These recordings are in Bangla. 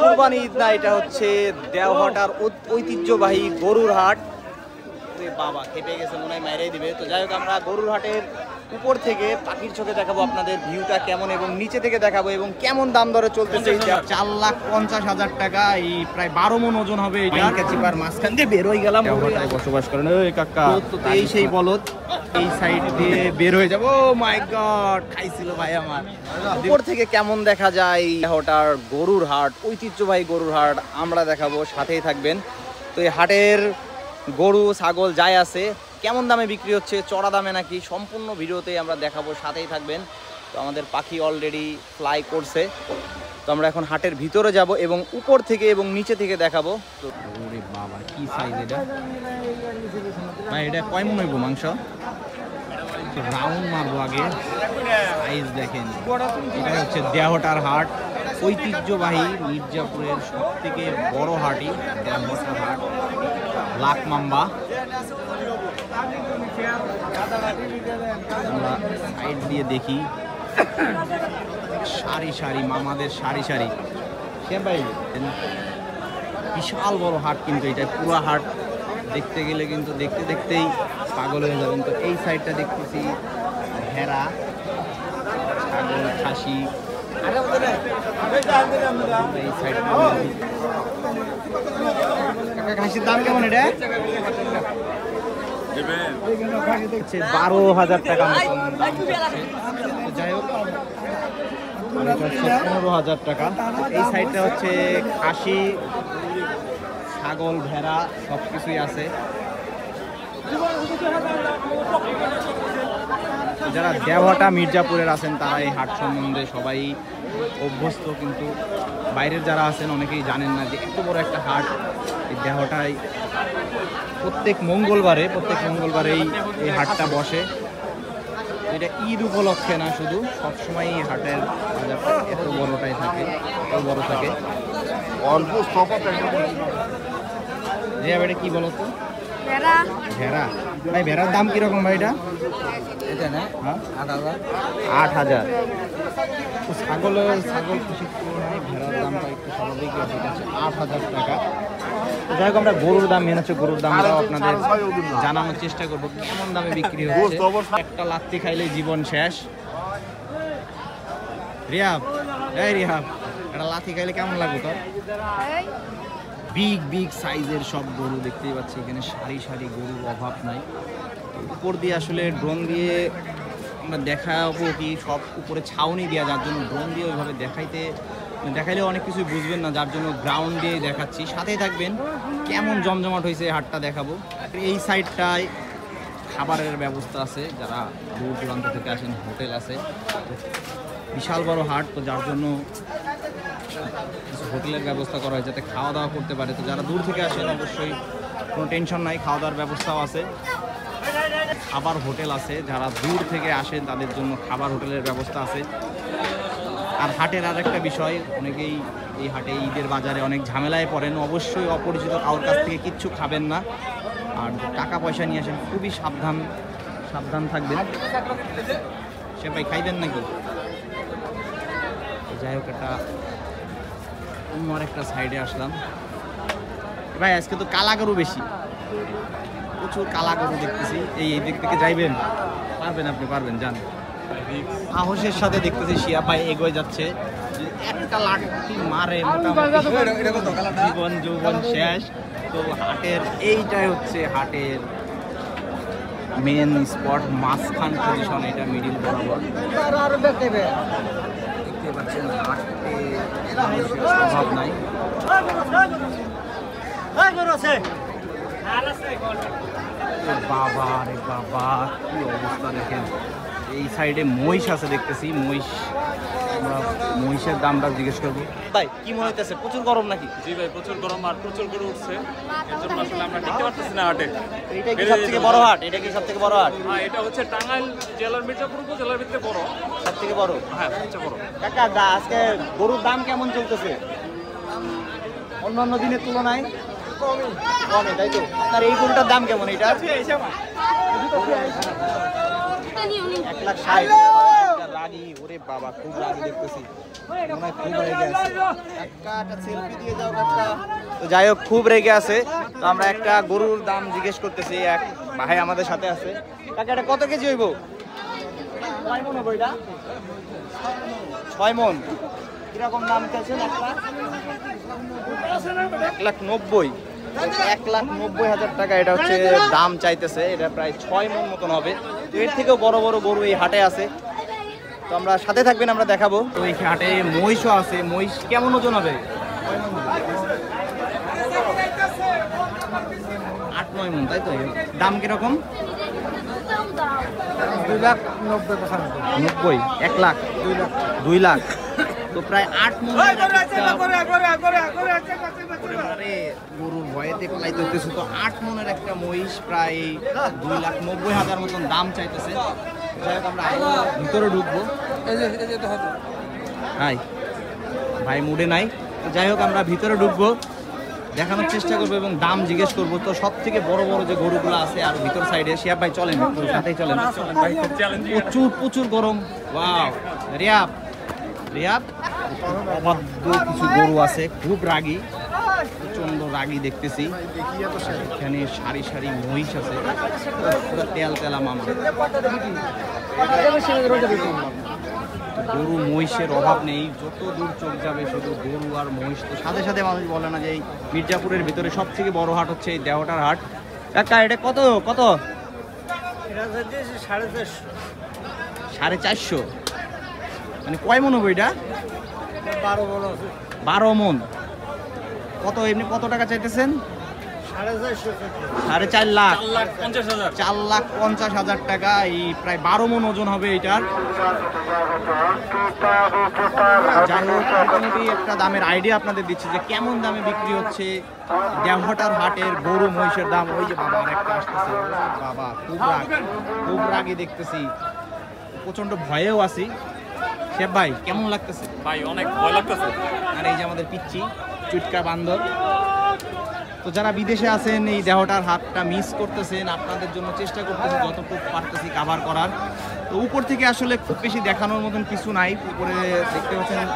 কুরবানি ঈদ না, এটা হচ্ছে দেওহাটার ঐতিহ্যবাহী গরুর হাট। বাবা খেপে গেছে, মনে হয় মাইরাই দিবে। তো যাই হোক, আমরা গরুর হাটের উপর থেকে পাখির চোখে দেখাবো আপনাদের ভিউটা কেমন, এবং নিচে থেকে দেখাবো এবং কেমন দাম দরে চলতেছে। 4,50,000 টাকা, এই প্রায় 12 মণ ওজন হবে। এটা চিপার মাঝখান দিয়ে বের হয়ে গেলাম। বসবাস করেন ওই কাকা, এই সেই বলদ এই সাইড দিয়ে বের হয়ে যাবো। মাই গড, খাইছিল ভাই আমার। উপর থেকে কেমন দেখা যায় দেওহাটার গরুর হাট, ঐতিহ্যবাহী গরুর হাট আমরা দেখাবো, সাথেই থাকবেন। তো এই হাটের গরু ছাগল যাই আছে কেমন দামে বিক্রি হচ্ছে, চড়া দামে নাকি, সম্পূর্ণ ভিডিওতেই আমরা দেখাবো, সাথেই থাকবেন। তো আমাদের পাখি অলরেডি ফ্লাই করছে। তো আমরা এখন হাটের ভিতরে যাব এবং উপর থেকে এবং নিচে থেকে দেখাবো। তো ওরে বাবা কি সাইজ এটা ভাই, এটা কয় মণ হইব মাংস? রাউন্ড মারবো আগে, সাইজ দেখেন। এটা হচ্ছে দেওহাটার হাট, ঐতিহ্যবাহী মির্জাপুরের সব থেকে বড় হাটই দেওহাটার হাট। লাখ মাম্বা আমরা সাইড দিয়ে দেখি, সারি সারি মামাদের সারি সারি। ভাই বিশাল বড় হাট, কিন্তু এটা পুরো হাট দেখতে গেলে কিন্তু দেখতে দেখতেই পাগল হয়ে যাবেন। তো এই সাইডটা দেখতেছি ভেড়া, ছাগল, খাসি। এই সাইডটা খাসির দাম কেমন? এটা 12,000 টাকা মতন দাম। যাই হোক, 15,000 টাকা। এই সাইডটা হচ্ছে খাসি, ছাগল, ভেড়া সব কিছুই আছে। যারা দেওহাটা মির্জাপুরের আছেন তারা এই হাট সম্বন্ধে সবাই অভ্যস্ত, কিন্তু বাইরের যারা আছেন অনেকেই জানেন না যে এত বড় একটা হাট এই দেওহাটায় প্রত্যেক মঙ্গলবারে এই হাটটা বসে। এটা ঈদ উপলক্ষে না, শুধু সবসময় এই হাটের বাজারটা এত বড়টাই থাকে, এত বড় থাকে। এটা কি বলো তো? ভেড়া ভাই, ভেড়ার দাম কিরকম ভাই? এটা না 8,000। ছাগল খুশির তুলনায় ভেড়ার দামটা একটু স্বাভাবিক আছে, 8,000 টাকা। যাই হোক, আমরা গরুর দাম মেনে হচ্ছে, গরুর দামটাও আপনাদের জানানোর চেষ্টা করবো কেমন দামে বিক্রি হচ্ছে। একটা লাত্তি খাইলে জীবন শেষ। রিয়াব, এই রিয়াব, একটা লাথি খাইলে কেমন লাগবে তোর? বিগ সাইজের সব গরু দেখতেই পাচ্ছি এখানে, সারি সারি গরুর অভাব নাই। উপর দিয়ে আসলে ড্রোন দিয়ে আমরা দেখাবো কি, সব উপরে ছাউনি দেওয়া, যার জন্য ড্রোন দিয়ে ওইভাবে দেখাইলে অনেক কিছু বুঝবেন না, যার জন্য গ্রাউন্ড দিয়ে দেখাচ্ছি। সাথেই থাকবেন, কেমন জমজমাট হয়েছে হাটটা দেখাবো। এই সাইডটায় খাবারের ব্যবস্থা আছে, যারা দূর দূরান্ত থেকে আসেন হোটেল আছে, বিশাল বড় হাট। তো যার জন্য হোটেলের ব্যবস্থা করা হয় যাতে খাওয়া দাওয়া করতে পারে। তো যারা দূর থেকে আসেন অবশ্যই কোনো টেনশন নাই, খাওয়া দাওয়ার ব্যবস্থাও আছে, খাবার হোটেল আছে। যারা দূর থেকে আসেন তাদের জন্য খাবার হোটেলের ব্যবস্থা আছে। আর হাটের আরেকটা বিষয়, অনেকেই এই হাটে ঈদের বাজারে অনেক ঝামেলায় পড়েন। অবশ্যই অপরিচিত কারোর কাছ থেকে কিচ্ছু খাবেন না, আর টাকা পয়সা নিয়ে আসেন খুবই সাবধান থাকবেন। সে ভাই খাইবেন নাকি? যাই হোক, একটা অন্য আরেকটা সাইডে আসলাম ভাই। আজকে তো কালা গরু বেশি, প্রচুর কালা গরু দেখতেছি। এই দিক থেকে যাইবেন, পারবেন আপনি, পারবেন, যান। সাহসের সাথে দেখতেছি শিয়া ভাই এগোয় যাচ্ছে, একটা লাঠি মারে মোটামুটি জীবন যৌবন শেষ। তো হাটের এইটাই হচ্ছে হাটের মেন স্পট, মাঝখান পজিশন, এটা মিডিল বরাবর। দেখতে পাচ্ছেন হাটে অভাব নাই। বাবা রে বাবা, কি অবস্থা দেখেন। এই সাইডে মহিষ আছে দেখতেছি, মহিষের দামটা জিজ্ঞেস করবো। ভাই কি মনে হইতেছে, প্রচুর গরম নাকি? জি ভাই, প্রচুর গরম আর প্রচুর গরু উঠছে, এর জন্য আসলে আমরা টিকতে পারতেছি না হাটে। এটা কি সবথেকে বড় হাট? হ্যাঁ, এটা হচ্ছে টাঙ্গাইল জেলার মির্জাপুর উপজেলার ভিতরে বড়, সবথেকে বড়। হ্যাঁ, সবচেয়ে বড়। কাকা, আজকে গরুর দাম কেমন চলতেছে অন্যান্য দিনের তুলনায়? কমে, তাই তো? আপনার এই গরুটার দাম কেমন? এটা 1,60,000 রাগী, ওরে বাবা খুব রাগী দেখতেছি, মনে হয় খুব রেগে আছে। কাকা একটা সেলফি দিয়ে যাও কাকা। তো যাই হোক খুব রেগে আছে। তো আমরা একটা গরুর দাম জিজ্ঞেস করতেছি, এক ভাই আমাদের সাথে আছে। কাকা এটা কত কেজি হইব? কয় মন হইব এটা? 6 মন। কিরকম দাম চাইছেন? 1,90,000। 1,90,000 টাকা এটা হচ্ছে দাম চাইতেছে। এটা প্রায় 6 মন মতন হবে। তো এর থেকেও বড় বড় গরু এই হাটে আছে। তো আমরা সাথে থাকবেন, আমরা দেখাবো। তো এই হাটে মহিষও আছে। মহিষ কেমন ওজন হবে? 8-9 মন, তাই তো? দাম কিরকম? 2,90,000, 1 লাখ, 2 লাখ। তো প্রায় 8 মন গরুর ভয়েতে পালাইতে হতেছে। তো 8 মনের একটা মহিষ প্রায় 2,90,000 মতন দাম চাইতেছে। যাই হোক আমরা ভিতরে ঢুকবো। ভাই মুডে নাই। তো যাই হোক আমরা ভিতরে ঢুকবো, দেখানোর চেষ্টা করবো এবং দাম জিজ্ঞেস করবো। তো সব থেকে বড় বড় যে গরুগুলো আছে আর ভিতর সাইডে, শিয়াব ভাই চলেন, সাথেই চলেন। প্রচুর গরম। ওয়াও, রিয়াব অবাধ্য কিছু গরু আছে, খুব রাগী, প্রচন্ড রাগী দেখতেছি। এখানে সারি সারি মহিষ আছে, পুরো তেলা মামা। গরু মহিষের অভাব নেই, যত দূর চোখ যাবে শুধু গরু আর মহিষ। তো সাথে সাথে মানুষ বলে না যে এই মির্জাপুরের ভিতরে সব থেকে বড় হাট হচ্ছে এই দেওয়াটার হাট। কাকা এটা কত? 450। মানে কয় মন হবে এটা? 12 মন। কত এমনি কত টাকা চাইতেছেন? 4.5 লাখ, 4,50,000 টাকা। এই প্রায় 12 মন ওজন হবে এইটার। যাই হোক মোটামুটি একটা দামের আইডিয়া আপনাদের দিচ্ছি যে কেমন দামে বিক্রি হচ্ছে দেওহাটার হাটের গরু মহিষের দাম। ওই যে বাবা আরেকটা আসতেছে, বাবা খুব রাগী দেখতেছি, প্রচন্ড ভয়েও আছি। শেফ ভাই কেমন লাগতেছে? ভাই অনেক ভয় লাগতেছে। আর এই যে আমাদের পিচ্চি চুটকা বান্দর। তো যারা বিদেশে আছেন এই দেহটার হাটটা মিস করতেছেন, আপনাদের জন্য চেষ্টা করতেছি যতটুকু পারতেছি কাভার করার। তো উপর থেকে আসলে খুব বেশি দেখানোর মতন কিছু নাই। উপরে দেখতে পাচ্ছেন,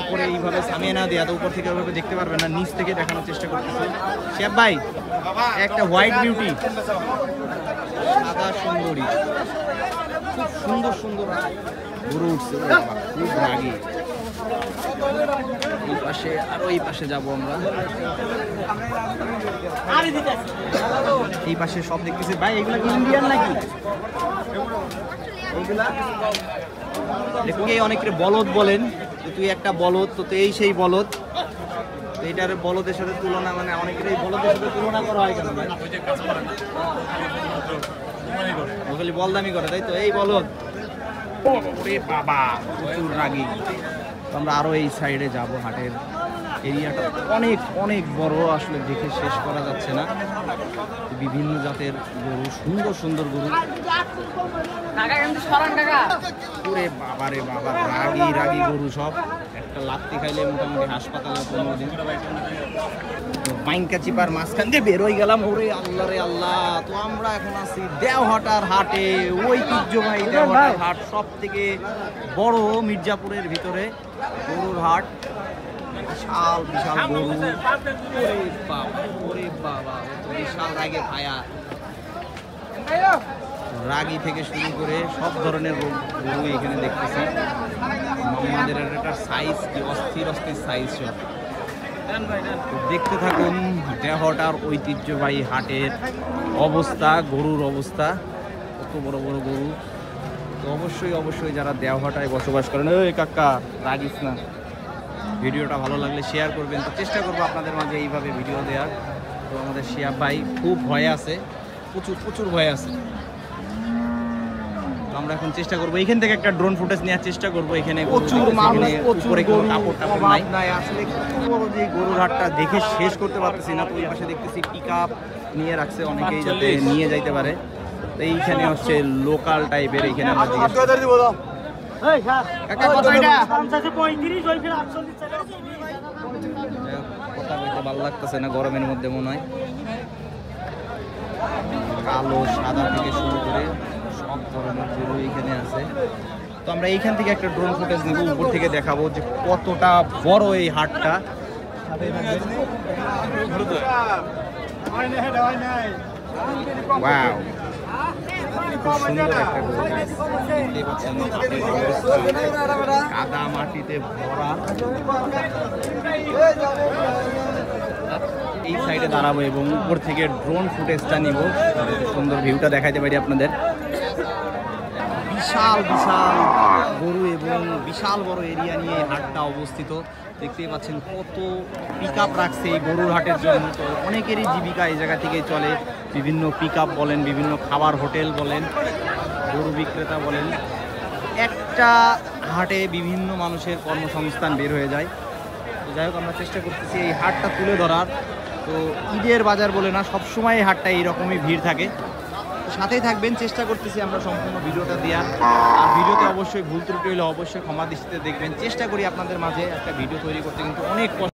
উপরে এইভাবে সামিয়ে না দেওয়া, তো উপর থেকে ওইভাবে দেখতে পারবেন না, নিচ থেকে দেখানোর চেষ্টা করতেছি। শেফ ভাই একটা হোয়াইট বিউটি, সাদা সুন্দরী, খুব সুন্দর গরু উঠছে, খুব রাগী। এই পাশে আরো এই পাশে যাবো আমরা, এই পাশে সব দেখতেছি। ভাই এগুলা কি ইন্ডিয়ান নাকি? এইগুলা দেখুন, অনেকের বলদ বলেন, তুই একটা বলদ, তো এই সেই বলদ। এইটার বলদের সাথে তুলনা, মানে অনেকের এই বলদের সাথে তুলনা করা হয় কেন ভাই? খালি বলদামি করে, তাই তো? এই বলদ বাবা প্রচুর রাগী। তো আমরা আরো এই সাইডে যাব। হাটের এরিয়াটা অনেক বড়, আসলে দেখে শেষ করা যাচ্ছে না। বিভিন্ন জাতের গরু, সুন্দর গরু। পুরে বাবারে বাবা, রাগী গরু সব। একটা লাত্তি খাইলে মোটামুটি হাসপাতালে 15 দিন। মাইনকা চিপার মাঝখান দিয়ে বেরোই গেলাম। ওরে আল্লাহ রে আল্লাহ। তো আমরা এখন আছি দেওহাটার হাটে, ঐতিহ্যবাহী দেওহাটার হাট, সব থেকে বড় মির্জাপুরের ভিতরে গরুর হাট। বিশাল গরু, ওরে বাবা বিশাল রাগে ভায়া। রাগী থেকে শুরু করে সব ধরনের গরু এখানে দেখতেছি। আমাদের একটা সাইজ কি অস্থির সাইজ সব। দেখতে থাকুন দেওহাটার ঐতিহ্যবাহী হাটের অবস্থা, গরুর অবস্থা, কত বড় গরু। তো অবশ্যই যারা দেওহাটায় বসবাস করেন, ওই কাকা রাগিস না, ভিডিওটা ভালো লাগলে শেয়ার করবেন। তো চেষ্টা করবো আপনাদের মাঝে এইভাবে ভিডিও দেওয়ার। তো আমাদের শিয়াব ভাই খুব ভয়ে আছে, প্রচুর ভয়ে আছে। তো আমরা এখন চেষ্টা করবো এখান থেকে একটা ড্রোন ফুটেজ নেওয়ার চেষ্টা করবো। এখানে প্রচুর মানুষ, উপরে কোনো কাপড় নাই। আসলে যে গরুর হাটটা দেখে শেষ করতে পারতেছি না। তো ওই পাশে দেখতেছি পিকআপ নিয়ে রাখছে, অনেকেই যাতে নিয়ে যাইতে পারে। তো এইখানে হচ্ছে লোকাল টাইপের, এইখানে আমরা কথা বলতে ভালো লাগতেছে না গরমের মধ্যে, মনে হয় কালো সাদা থেকে শুরু করে সব ধরনের গরু এখানে আছে। তো আমরা এইখান থেকে একটা ড্রোন ফুটেজ নিব, উপর থেকে দেখাবো যে কতটা বড় এই হাটটা। ওয়াও, খুব সুন্দর একটা গরু। দেখতেই পাচ্ছেন হাটের অবস্থা, কাদা মাটিতে ভরা। এই সাইডে দাঁড়াবো এবং উপর থেকে ড্রোন ফুটেজটা নিব, সুন্দর ভিউটা দেখাইতে পারি আপনাদের। বিশাল বিশাল গরু এবং বিশাল বড় এরিয়া নিয়ে এই হাটটা অবস্থিত। দেখতেই পাচ্ছেন কত পিক আপ রাখছে এই গরুর হাটের জন্য। তো অনেকেরই জীবিকা এই জায়গা থেকে চলে, বিভিন্ন পিক আপ বলেন, বিভিন্ন খাবার হোটেল বলেন, গরু বিক্রেতা বলেন। একটা হাটে বিভিন্ন মানুষের কর্মসংস্থান বের হয়ে যায়। তো যাই হোক, আমরা চেষ্টা করতেছি এই হাটটা তুলে ধরার। তো ঈদের বাজার বলে না, সবসময় এই হাটটা এইরকমই ভিড় থাকে। সাথেই থাকবেন, চেষ্টা করতেছি আমরা সম্পূর্ণ ভিডিওটা দেওয়ার। আর ভিডিওতে অবশ্যই ভুল ত্রুটি হলে অবশ্যই ক্ষমা দৃষ্টিতে দেখবেন। চেষ্টা করি আপনাদের মাঝে একটা ভিডিও তৈরি করতে, কিন্তু অনেক কষ্ট।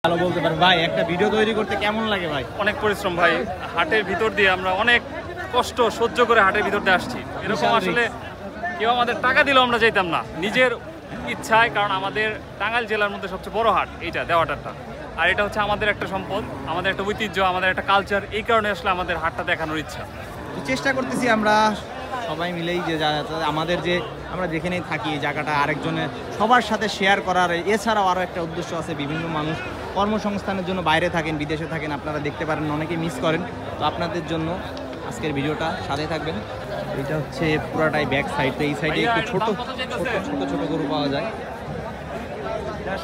ভালো বলতে পারো ভাই, একটা ভিডিও তৈরি করতে কেমন লাগে ভাই? অনেক পরিশ্রম ভাই, হাটের ভিতর দিয়ে আমরা অনেক কষ্ট সহ্য করে হাটের ভিতর দিয়ে আসছি। এরকম আসলে কেউ আমাদের টাকা দিলেও আমরা যাইতাম না, নিজের ইচ্ছায়। কারণ আমাদের টাঙ্গাইল জেলার মধ্যে সবচেয়ে বড় হাট এইটা, দেওয়াটারটা। আর এটা হচ্ছে আমাদের একটা সম্পদ, আমাদের একটা ঐতিহ্য, আমাদের একটা কালচার। এই কারণে আসলে আমাদের হাটটা দেখানোর ইচ্ছা। তো চেষ্টা করতেছি আমরা সবাই মিলেই যে আমাদের যে আমরা যেখানেই থাকি এই জায়গাটা আরেকজনের সবার সাথে শেয়ার করার। এছাড়াও আরও একটা উদ্দেশ্য আছে, বিভিন্ন মানুষ কর্মসংস্থানের জন্য বাইরে থাকেন, বিদেশে থাকেন, আপনারা দেখতে পারেন, অনেকেই মিস করেন। তো আপনাদের জন্য আজকের ভিডিওটা, সাথে থাকবেন। এটা হচ্ছে পুরাটাই ব্যাক সাইড। তো এই সাইডে একটু ছোট ছোট ছোট গরু পাওয়া যায়।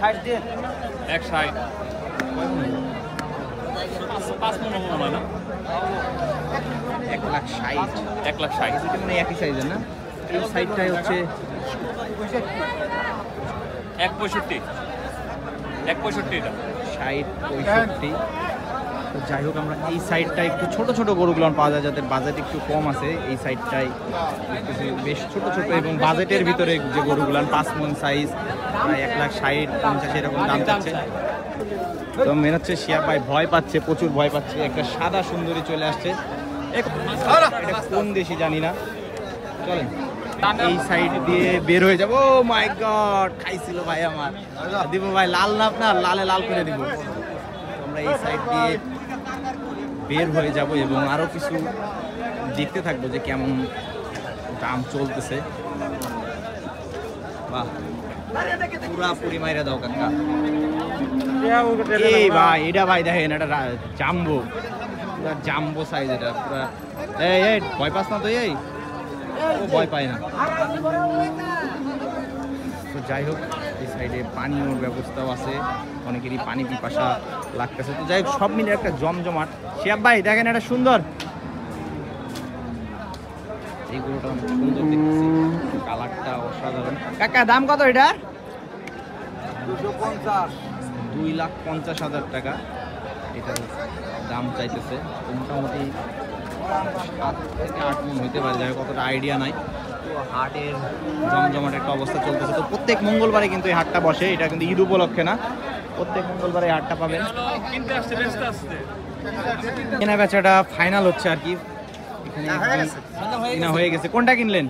60 দিয়ে 160 5 মন হয় না, 1,60,000 1,60,000 এটা মানে একই সাইজের না? এই সাইডটাই হচ্ছে 165 এটা 60-65। তো যাই হোক, আমরা এই সাইডটা একটু ছোট ছোট গরুগুলো পাওয়া যায়, যাদের বাজেট একটু কম আছে। এই সাইডটাই বেশ ছোট ছোট এবং বাজেটের ভিতরে যে গরুগুলো 5 মন সাইজ, প্রায় 1,60,000-1,50,000 এরকম দাম যাচ্ছে। তো মেন হচ্ছে শিয়া ভাই ভয় পাচ্ছে, প্রচুর ভয় পাচ্ছে। একটা সাদা সুন্দরী চলে আসছে, এটা কোন দেশি জানি না। চলেন এই সাইড দিয়ে বের হয়ে যাবো। ও মাই গড, খাইছিল ভাই আমার। দিব ভাই, লাল না আপনার, লালে লাল করে দিব। আমরা এই সাইড দিয়ে বের হয়ে যাব এবং আরো কিছু দেখতে থাকবো যে কেমন দাম চলতেছে। বাহ, পুরাপুরি মাইরা দাও কাকা। এই ভাই, এটা ভাই দেখেন, এটা জাম্বো, পুরা জাম্বো সাইজ। এটা পুরা এই ভয় পাস না তো? এই ও ভয় পায় না। তো যাই হোক, এই সাইডে পানীয় ব্যবস্থাও আছে, অনেকেরই পানি পিপাসা লাগতেছে। তো যাই হোক, সব মিলে একটা জমজমাট। শিয়াব ভাই দেখেন, এটা সুন্দর, এই গরুটা অনেক সুন্দর দেখতেছি, কালারটা অসাধারণ। কাকা দাম কত এটা? 2,50,000 টাকা এটার দাম চাইতেছে। মোটামুটি 7 থেকে 8 মন হইতে পারে, যাই হোক কতটা আইডিয়া নাই। তো হাটের জমজমাট একটা অবস্থা চলতেছে। তো প্রত্যেক মঙ্গলবারে কিন্তু এই হাটটা বসে, এটা কিন্তু ঈদ উপলক্ষে না, প্রত্যেক মঙ্গলবারে এই হাটটা পাবেন। কেনা বেচাটা ফাইনাল হচ্ছে আর কি, এখানে কিনা হয়ে গেছে। কোনটা কিনলেন?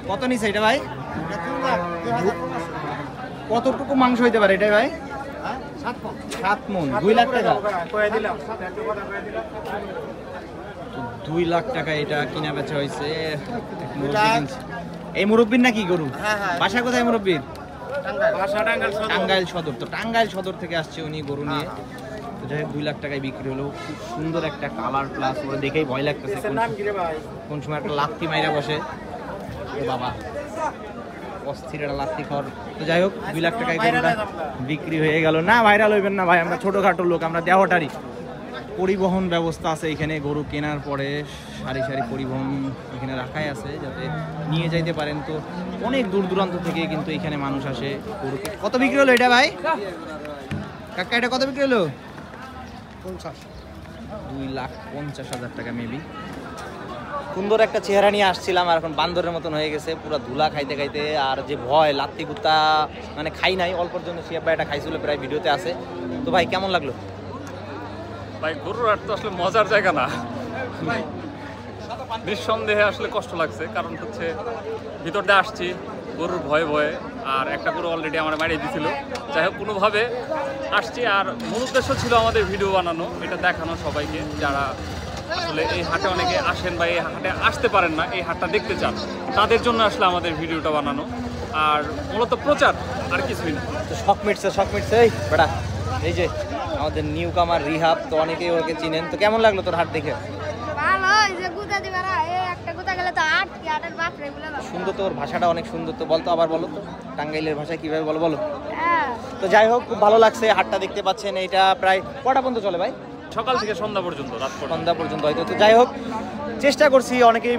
কত নিছে এটা ভাই? কতটুকু মাংস হইতে পারে এটা ভাই? 7 মন, 2 লাখ টাকা। 2 লাখ টাকা এটা কিনা বেচা হয়েছে। এই মুরব্বীর নাকি গরু? বাসা কোথায় মুরব্বীর? টাঙ্গাইল সদর। তো টাঙ্গাইল সদর থেকে আসছে উনি গরু নিয়ে। তো যাই হোক 2 লাখ টাকায় বিক্রি হলো। খুব সুন্দর একটা কালার, প্লাস ওরা দেখেই ভয় লাগতেছে কোন সময় একটা লাত্তি মাইরা বসে। ও বাবা, অস্থির একটা লাত্তি খড়। তো যাই হোক 2 লাখ টাকায় গরুটা বিক্রি হয়ে গেল। না ভাইরাল হইবেন না ভাই, আমরা ছোটোখাটো লোক, আমরা দেওয়াটারি। পরিবহন ব্যবস্থা আছে এখানে, গরু কেনার পরে সারি সারি পরিবহন এখানে রাখাই আছে যাতে নিয়ে যাইতে পারেন। তো অনেক দূর দূরান্ত থেকে কিন্তু এখানে মানুষ আসে গরুকে। কত বিক্রি হলো এটা ভাই? কাকা এটা কত বিক্রি হলো? 2,50,000 টাকা মেবি। সুন্দর একটা চেহারা নিয়ে আসছিলাম, আর এখন বান্দরের মতন হয়ে গেছে, পুরো ধুলা খাইতে খাইতে। আর যে ভয়, লাত্তি কুত্তা মানে খাই নাই, অল্পর জন্য শিয়াব ভাই এটা খাইছিল, প্রায় ভিডিওতে আছে। তো ভাই কেমন লাগলো? ভাই গরুর হাট তো আসলে মজার জায়গা না, নিঃসন্দেহে আসলে কষ্ট লাগছে। কারণ হচ্ছে ভিতর দিয়ে আসছি গরুর ভয়ে ভয়ে, আর একটা গরু অলরেডি আমার মারিয়ে দিয়েছিল। যাই হোক কোনোভাবে আসছি, আর মূল উদ্দেশ্য ছিল আমাদের ভিডিও বানানো, এটা দেখানো সবাইকে যারা আসলে এই হাটে অনেকে আসেন বা এই হাটে আসতে পারেন না, এই হাটটা দেখতে চান, তাদের জন্য আসলে আমাদের ভিডিওটা বানানো। আর মূলত প্রচার, আর কিছুই না। তো শখ মিটছে এই বেটা, এই যে আমাদের নিউ কামার রিহাব, তো অনেকেই ওকে চিনেন। তো কেমন লাগলো তোর হাট দেখে? ভালো, এই যে গুতা দিবারা একটা গুতা গেলে তো আট কি আটের বাপ রে বলে বাপ। সুন্দর, তোর ভাষাটা অনেক সুন্দর। তো বলতো, আবার বলো তো টাঙ্গাইলের ভাষায় কিভাবে বলো বলো। হ্যাঁ তো যাই হোক, খুব ভালো লাগছে হাটটা দেখতে পাচ্ছেন। এটা প্রায় কটা পর্যন্ত চলে ভাই? সকাল থেকে সন্ধ্যা পর্যন্ত, রাত পর্যন্ত। সন্ধ্যা পর্যন্ত হয়তো। তো যাই হোক, চেষ্টা করছি, অনেকেই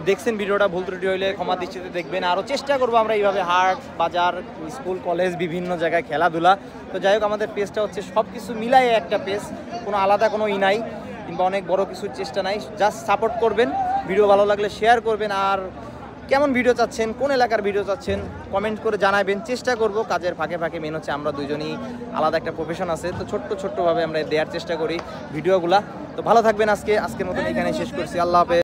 দেখছেন ভিডিওটা, ভুল ত্রুটি হইলে ক্ষমা দৃষ্টিতে দেখবেন। আরও চেষ্টা করবো আমরা এইভাবে হাট, বাজার, স্কুল, কলেজ, বিভিন্ন জায়গায় খেলাধুলা। তো যাই হোক, আমাদের পেজটা হচ্ছে সব কিছু মিলাই একটা পেজ, কোনো আলাদা কোনো নাই কিংবা অনেক বড় কিছুর চেষ্টা নাই। জাস্ট সাপোর্ট করবেন, ভিডিও ভালো লাগলে শেয়ার করবেন, আর কেমন ভিডিও চাচ্ছেন, কোন এলাকার ভিডিও চাচ্ছেন কমেন্ট করে জানাবেন। চেষ্টা করব কাজের ফাঁকে ফাঁকে, মেন হচ্ছে আমরা দুজনই আলাদা একটা প্রফেশন আছে, তো ছোট্টভাবে আমরা দেওয়ার চেষ্টা করি ভিডিওগুলা। তো ভালো থাকবেন, আজকের মতন এখানে শেষ করছি। আল্লাহ হাফেজ।